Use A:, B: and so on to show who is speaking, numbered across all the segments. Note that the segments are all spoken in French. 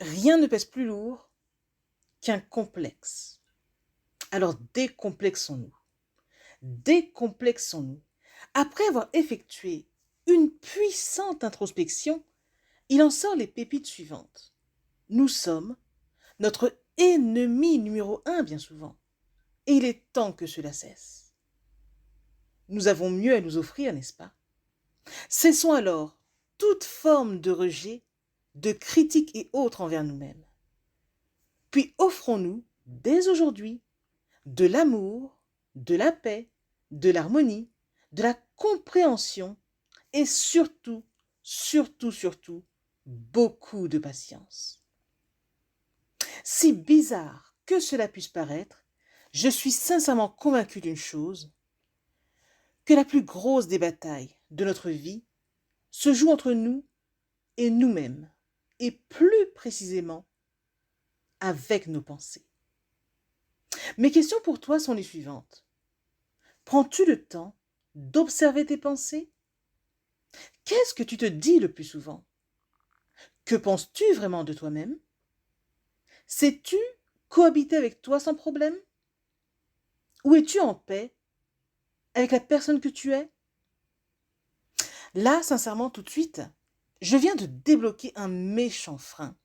A: Rien ne pèse plus lourd qu'un complexe. Alors décomplexons-nous. Décomplexons-nous. Après avoir effectué une puissante introspection, il en sort les pépites suivantes. Nous sommes notre ennemi numéro un bien souvent. Et il est temps que cela cesse. Nous avons mieux à nous offrir, n'est-ce pas? Cessons alors toute forme de rejet, de critique et autres envers nous-mêmes. Puis offrons-nous, dès aujourd'hui, de l'amour, de la paix, de l'harmonie, de la compréhension et surtout, surtout, surtout, beaucoup de patience. Si bizarre que cela puisse paraître, je suis sincèrement convaincu d'une chose, que la plus grosse des batailles de notre vie se joue entre nous et nous-mêmes, et plus précisément avec nos pensées. Mes questions pour toi sont les suivantes. Prends-tu le temps d'observer tes pensées? Qu'est-ce que tu te dis le plus souvent? Que penses-tu vraiment de toi-même? Sais-tu cohabiter avec toi sans problème? Ou es-tu en paix avec la personne que tu es? Là, sincèrement, tout de suite, je viens de débloquer un méchant frein.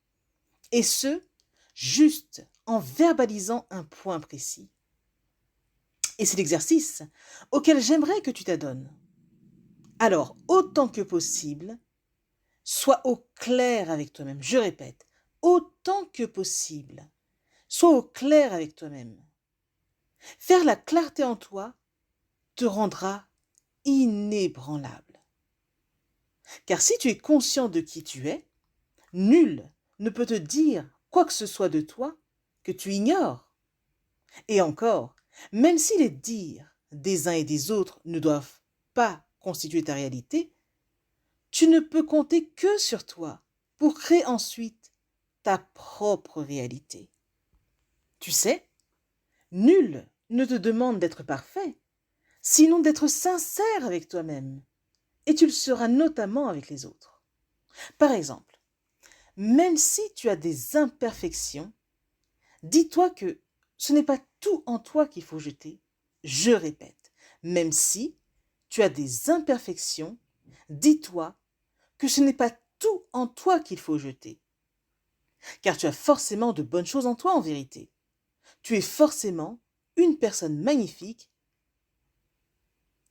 A: Et ce, juste en verbalisant un point précis. Et c'est l'exercice auquel j'aimerais que tu t'adonnes. Alors, autant que possible, sois au clair avec toi-même. Je répète, autant que possible, sois au clair avec toi-même. Faire la clarté en toi te rendra inébranlable. Car si tu es conscient de qui tu es, nul ne peut te dire quoi que ce soit de toi que tu ignores. Et encore, même si les dires des uns et des autres ne doivent pas constituer ta réalité, tu ne peux compter que sur toi pour créer ensuite ta propre réalité. Tu sais, nul ne te demande d'être parfait, sinon d'être sincère avec toi-même, et tu le seras notamment avec les autres. Par exemple, même si tu as des imperfections, dis-toi que ce n'est pas tout en toi qu'il faut jeter. Je répète, même si tu as des imperfections, dis-toi que ce n'est pas tout en toi qu'il faut jeter. Car tu as forcément de bonnes choses en toi en vérité. Tu es forcément une personne magnifique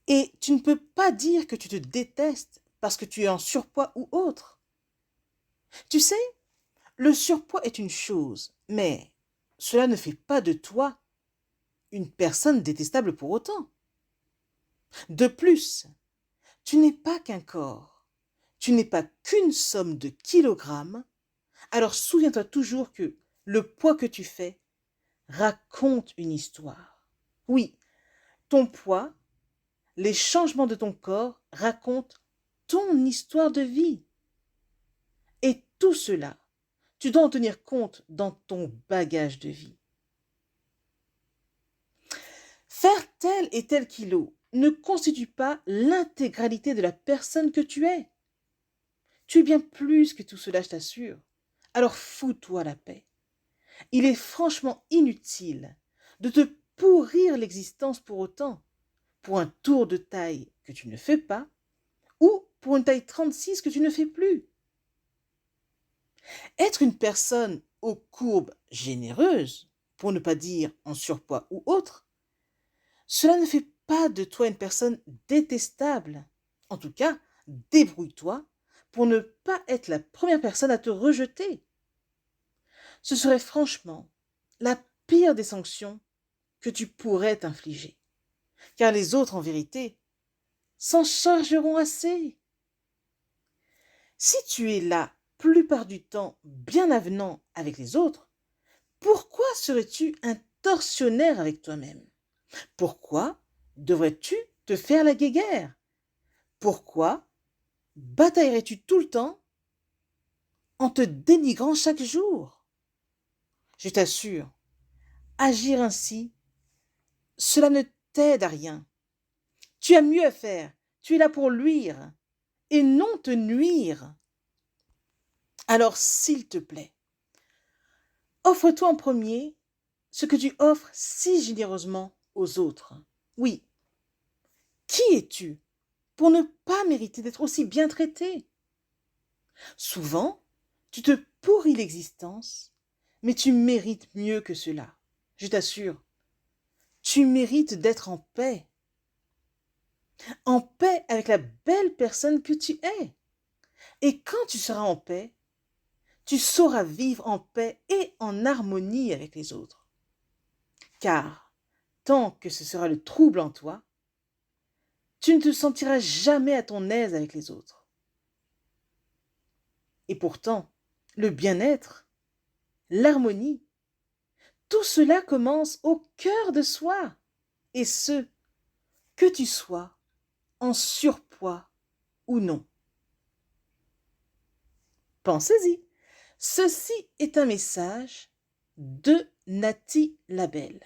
A: et tu ne peux pas dire que tu te détestes parce que tu es en surpoids ou autre. Tu sais, le surpoids est une chose, mais cela ne fait pas de toi une personne détestable pour autant. De plus, tu n'es pas qu'un corps, tu n'es pas qu'une somme de kilogrammes, alors souviens-toi toujours que le poids que tu fais raconte une histoire. Oui, ton poids, les changements de ton corps racontent ton histoire de vie. Et tout cela, tu dois en tenir compte dans ton bagage de vie. Faire tel et tel kilo ne constitue pas l'intégralité de la personne que tu es. Tu es bien plus que tout cela, je t'assure. Alors fous-toi la paix. Il est franchement inutile de te pourrir l'existence pour autant, pour un tour de taille que tu ne fais pas, ou pour une taille 36 que tu ne fais plus. Être une personne aux courbes généreuses, pour ne pas dire en surpoids ou autre, cela ne fait pas de toi une personne détestable. En tout cas, débrouille-toi pour ne pas être la première personne à te rejeter. Ce serait franchement la pire des sanctions que tu pourrais t'infliger. Car les autres, en vérité, s'en chargeront assez. Si tu es la plupart du temps bien avenant avec les autres, pourquoi serais-tu un tortionnaire avec toi-même? Pourquoi devrais-tu te faire la guéguerre? Pourquoi bataillerais-tu tout le temps en te dénigrant chaque jour? Je t'assure, agir ainsi, cela ne t'aide à rien. Tu as mieux à faire. Tu es là pour luire et non te nuire. Alors, s'il te plaît, Offre-toi en premier ce que tu offres si généreusement aux autres. Oui, qui es-tu pour ne pas mériter d'être aussi bien traité? Souvent, tu te pourris l'existence, mais tu mérites mieux que cela. Je t'assure, tu mérites d'être en paix avec la belle personne que tu es. Et quand tu seras en paix, tu sauras vivre en paix et en harmonie avec les autres. Car tant que ce sera le trouble en toi, tu ne te sentiras jamais à ton aise avec les autres. Et pourtant, le bien-être, l'harmonie, tout cela commence au cœur de soi. Et ce, que tu sois en surpoids ou non. Pensez-y. Ceci est un message de Nati Labelle.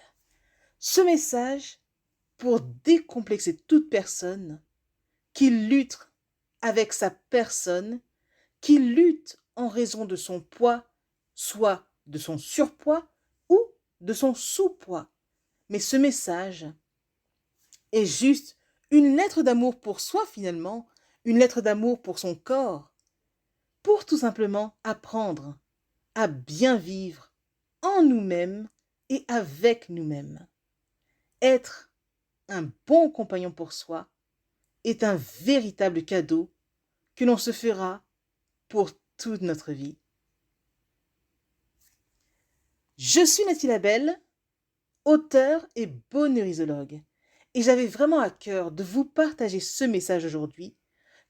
A: Ce message pour décomplexer toute personne qui lutte avec sa personne, qui lutte en raison de son poids, soit de son surpoids ou de son sous-poids. Mais ce message est juste une lettre d'amour pour soi finalement, une lettre d'amour pour son corps, pour tout simplement apprendre à bien vivre en nous-mêmes et avec nous-mêmes. Être un bon compagnon pour soi est un véritable cadeau que l'on se fera pour toute notre vie. Je suis Nathalie Labelle, auteure et bonheurisologue, et j'avais vraiment à cœur de vous partager ce message aujourd'hui,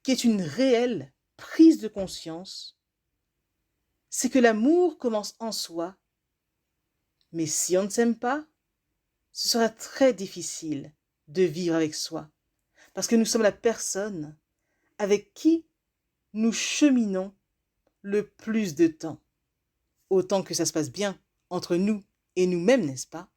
A: qui est une réelle prise de conscience. C'est que l'amour commence en soi, mais si on ne s'aime pas, ce sera très difficile de vivre avec soi, parce que nous sommes la personne avec qui nous cheminons le plus de temps. Autant que ça se passe bien entre nous et nous-mêmes, n'est-ce pas?